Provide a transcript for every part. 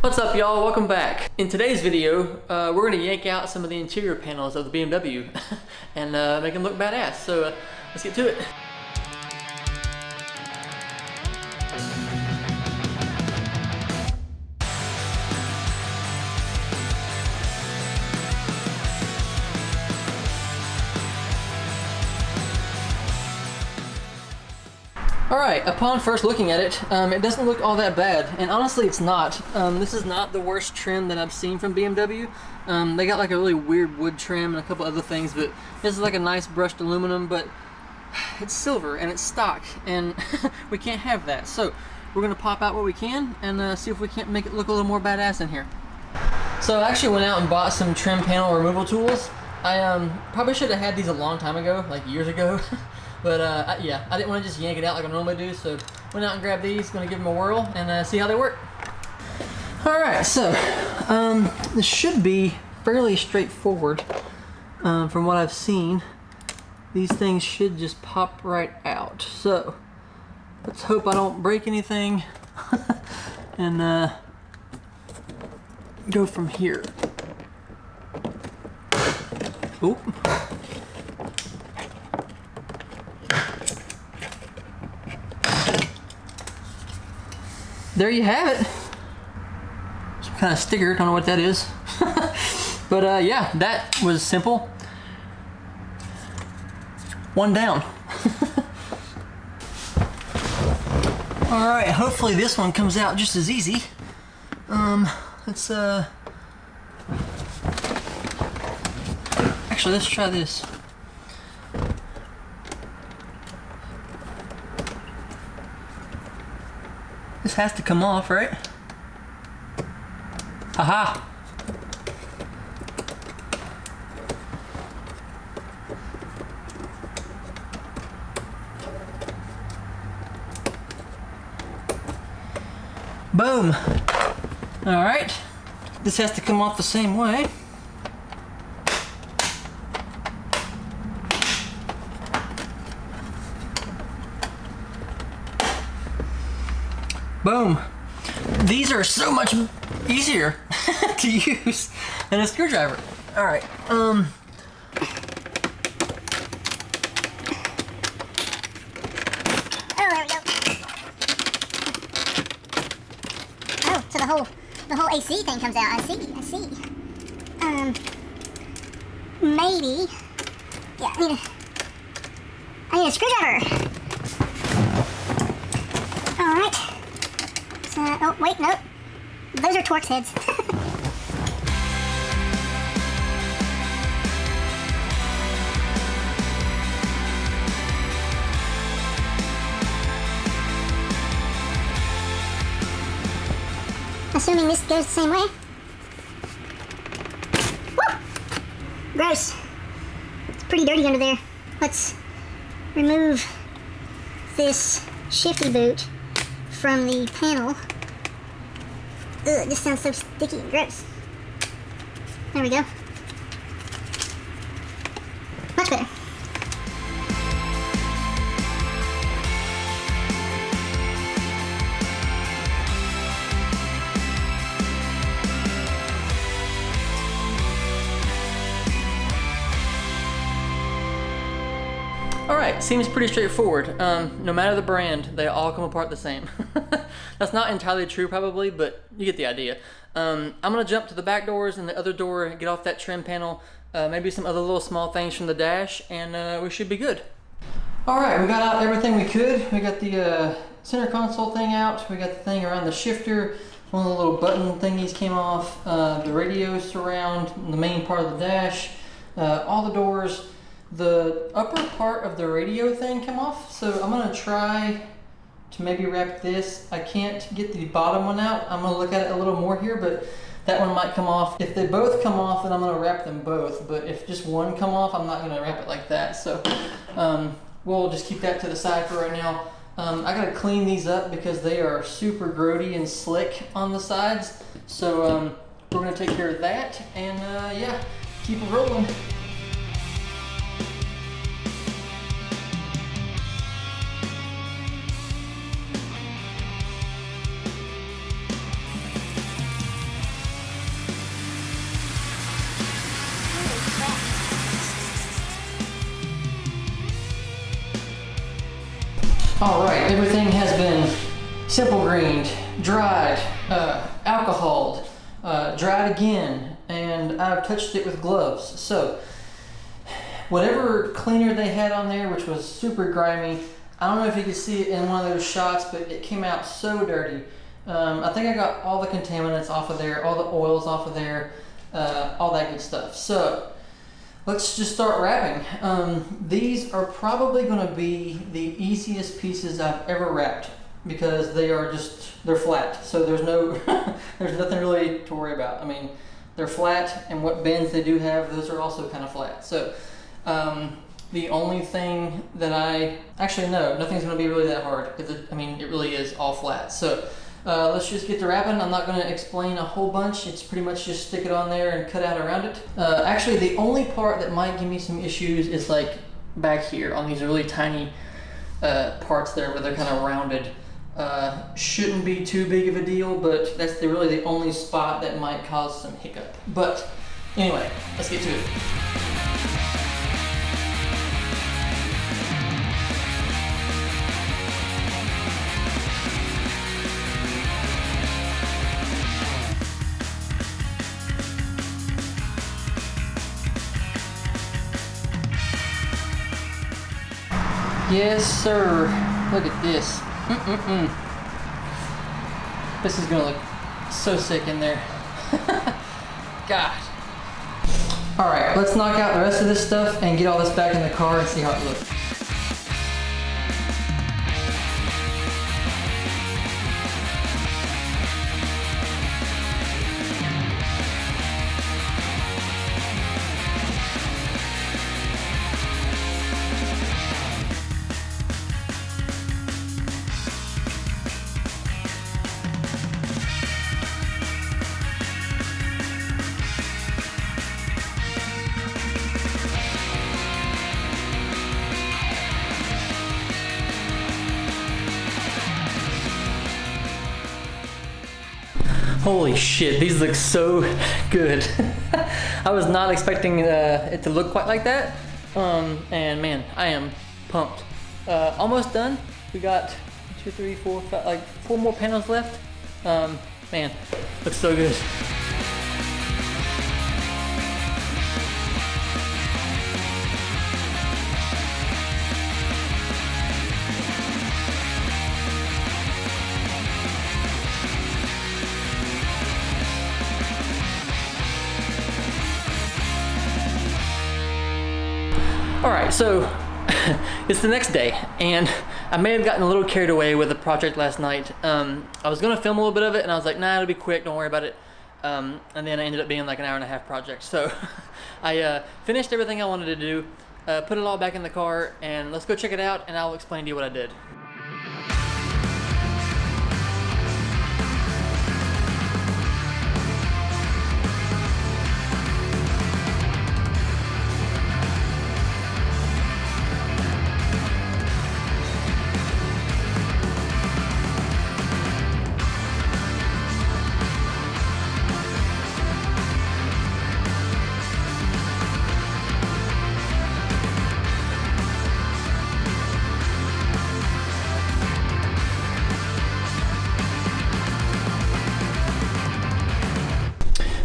What's up, y'all? Welcome back. In today's video, we're gonna yank out some of the interior panels of the BMW and make them look badass. So let's get to it. Alright, upon first looking at it, it doesn't look all that bad, and honestly it's not. This is not the worst trim that I've seen from BMW. They got like a really weird wood trim and a couple other things, but this is like a nice brushed aluminum, but it's silver and it's stock, and we can't have that. So we're going to pop out what we can and see if we can't make it look a little more badass in here. So I actually went out and bought some trim panel removal tools. I probably should have had these a long time ago, like years ago. But yeah, I didn't want to just yank it out like I normally do, so went out and grabbed these. Going to give them a whirl and see how they work. Alright, so this should be fairly straightforward from what I've seen. These things should just pop right out. So let's hope I don't break anything and go from here. Oop. There you have it. Some kind of sticker, don't know what that is. But yeah, that was simple. One down. Alright, hopefully this one comes out just as easy. Let's actually, let's try this. This has to come off, right? Aha! Boom! Alright. This has to come off the same way. Boom. These are so much easier to use than a screwdriver. Alright, Oh, there we go. Oh, so the whole AC thing comes out. I see. Maybe. Yeah, I need a screwdriver. Alright. Oh, wait, no. Those are Torx heads. Assuming this goes the same way. Woo! Gross. It's pretty dirty under there. Let's remove this shifty boot from the panel. Ugh, this sounds so sticky and gross. There we go. Much better. Alright, seems pretty straightforward. No matter the brand, they all come apart the same. That's not entirely true probably, but you get the idea. I'm going to jump to the back doors and the other door, get off that trim panel, maybe some other little small things from the dash, and we should be good. Alright, we got out everything we could. We got the center console thing out, we got the thing around the shifter, one of the little button thingies came off, the radio surround, the main part of the dash, all the doors. The upper part of the radio thing came off, so I'm going to try to maybe wrap this. I can't get the bottom one out. I'm going to look at it a little more here, but that one might come off. If they both come off, then I'm going to wrap them both, but if just one come off, I'm not going to wrap it like that. So we'll just keep that to the side for right now. I got to clean these up because they are super grody and slick on the sides, so we're going to take care of that, and yeah, keep it rolling. All right, everything has been simple greened, dried, alcoholed, dried again, and I've touched it with gloves. So whatever cleaner they had on there, which was super grimy, I don't know if you can see it in one of those shots, but it came out so dirty. I think I got all the contaminants off of there, all the oils off of there, all that good stuff. So let's just start wrapping. These are probably going to be the easiest pieces I've ever wrapped because they're flat. So there's nothing really to worry about. I mean, they're flat, and what bends they do have, those are also kind of flat. So the only thing that nothing's going to be really that hard. It really is all flat. So let's just get to wrapping. I'm not going to explain a whole bunch. It's pretty much just stick it on there and cut out around it. Actually, the only part that might give me some issues is like back here on these really tiny parts there where they're kind of rounded. Shouldn't be too big of a deal, but that's really the only spot that might cause some hiccup. But anyway, let's get to it. Yes, sir. Look at this. This is gonna look so sick in there. God. All right, let's knock out the rest of this stuff and get all this back in the car and see how it looks. Holy shit, these look so good. I was not expecting it to look quite like that. And man, I am pumped. Almost done. We got 2, 3, 4, 5, like 4 more panels left. Man, looks so good. Alright, so it's the next day, and I may have gotten a little carried away with the project last night. I was going to film a little bit of it, and I was like, nah, it'll be quick, don't worry about it. And then it ended up being like an 1.5-hour project. So I finished everything I wanted to do, put it all back in the car, and let's go check it out, and I'll explain to you what I did.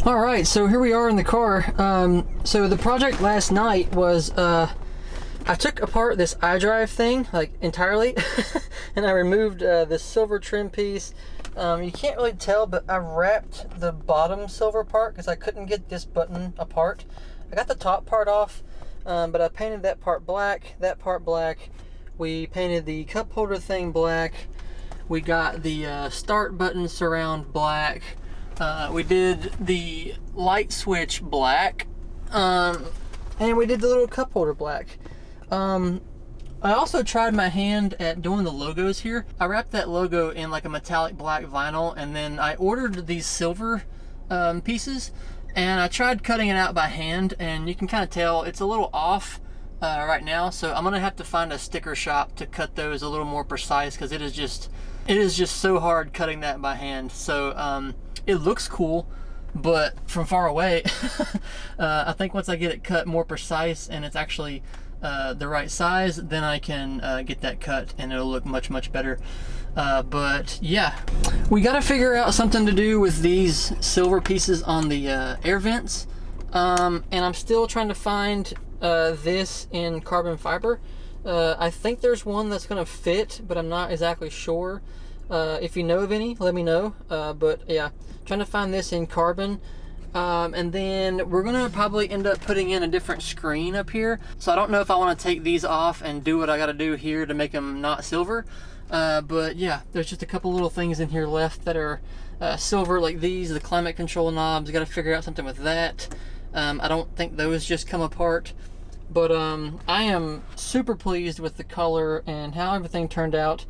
Alright, so here we are in the car. So the project last night was, I took apart this iDrive thing, like entirely, and I removed this silver trim piece. You can't really tell, but I wrapped the bottom silver part because I couldn't get this button apart. I got the top part off, but I painted that part black, that part black. We painted the cup holder thing black. We got the start button surround black. We did the light switch black, and we did the little cup holder black. I also tried my hand at doing the logos here. I wrapped that logo in like a metallic black vinyl, and then I ordered these silver pieces, and I tried cutting it out by hand, and you can kind of tell it's a little off right now. So I'm gonna have to find a sticker shop to cut those a little more precise, because it is just so hard cutting that by hand. So it looks cool, but from far away, I think once I get it cut more precise and it's actually the right size, then I can get that cut and it'll look much, much better. But yeah, we got to figure out something to do with these silver pieces on the air vents. And I'm still trying to find this in carbon fiber. I think there's one that's going to fit, but I'm not exactly sure. If you know of any, let me know. But yeah, trying to find this in carbon. And then we're gonna probably end up putting in a different screen up here. So I don't know if I want to take these off and do what I got to do here to make them not silver. But yeah, there's just a couple little things in here left that are silver, like these, the climate control knobs. Got to figure out something with that. I don't think those just come apart. But I am super pleased with the color and how everything turned out.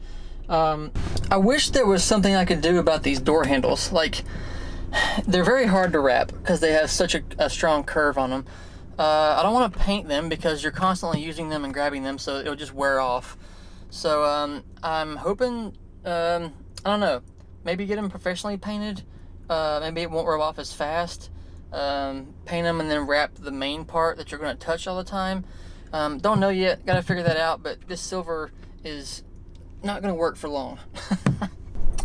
I wish there was something I could do about these door handles. Like, they're very hard to wrap because they have such a strong curve on them. I don't want to paint them because you're constantly using them and grabbing them, so it'll just wear off. So I'm hoping, I don't know, maybe get them professionally painted. Maybe it won't rub off as fast. Paint them and then wrap the main part that you're going to touch all the time. Don't know yet, got to figure that out, but this silver is not going to work for long.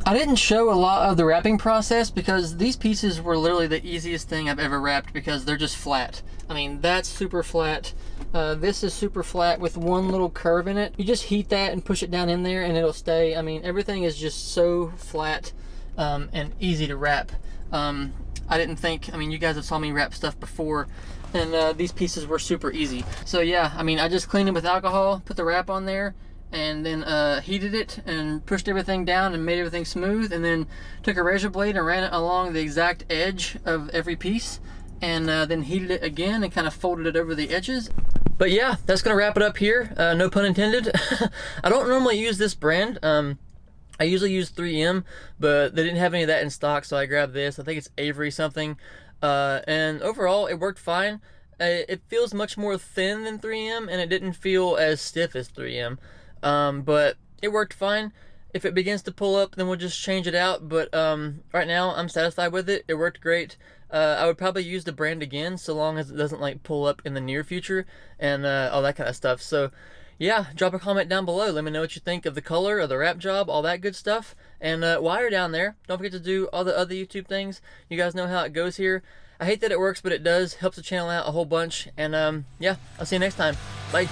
I didn't show a lot of the wrapping process because these pieces were literally the easiest thing I've ever wrapped because they're just flat. I mean, that's super flat. This is super flat with one little curve in it. You just heat that and push it down in there and it'll stay. I mean, everything is just so flat and easy to wrap. I didn't think, I mean, you guys have saw me wrap stuff before, and these pieces were super easy. So yeah, I mean, I just cleaned it with alcohol, put the wrap on there, and then heated it and pushed everything down and made everything smooth, and then took a razor blade and ran it along the exact edge of every piece, and then heated it again and kind of folded it over the edges. But yeah, that's gonna wrap it up here, no pun intended. I don't normally use this brand. I usually use 3M, but they didn't have any of that in stock, so I grabbed this. I think it's Avery something, and overall it worked fine. It feels much more thin than 3M, and it didn't feel as stiff as 3M. But it worked fine. If it begins to pull up, then we'll just change it out. But right now, I'm satisfied with it. It worked great. I would probably use the brand again, so long as it doesn't like pull up in the near future and all that kind of stuff. So yeah, drop a comment down below. Let me know what you think of the color, of the wrap job, all that good stuff. And while you're down there, don't forget to do all the other YouTube things. You guys know how it goes here. I hate that it works, but it does. Helps the channel out a whole bunch. And yeah, I'll see you next time. Bye.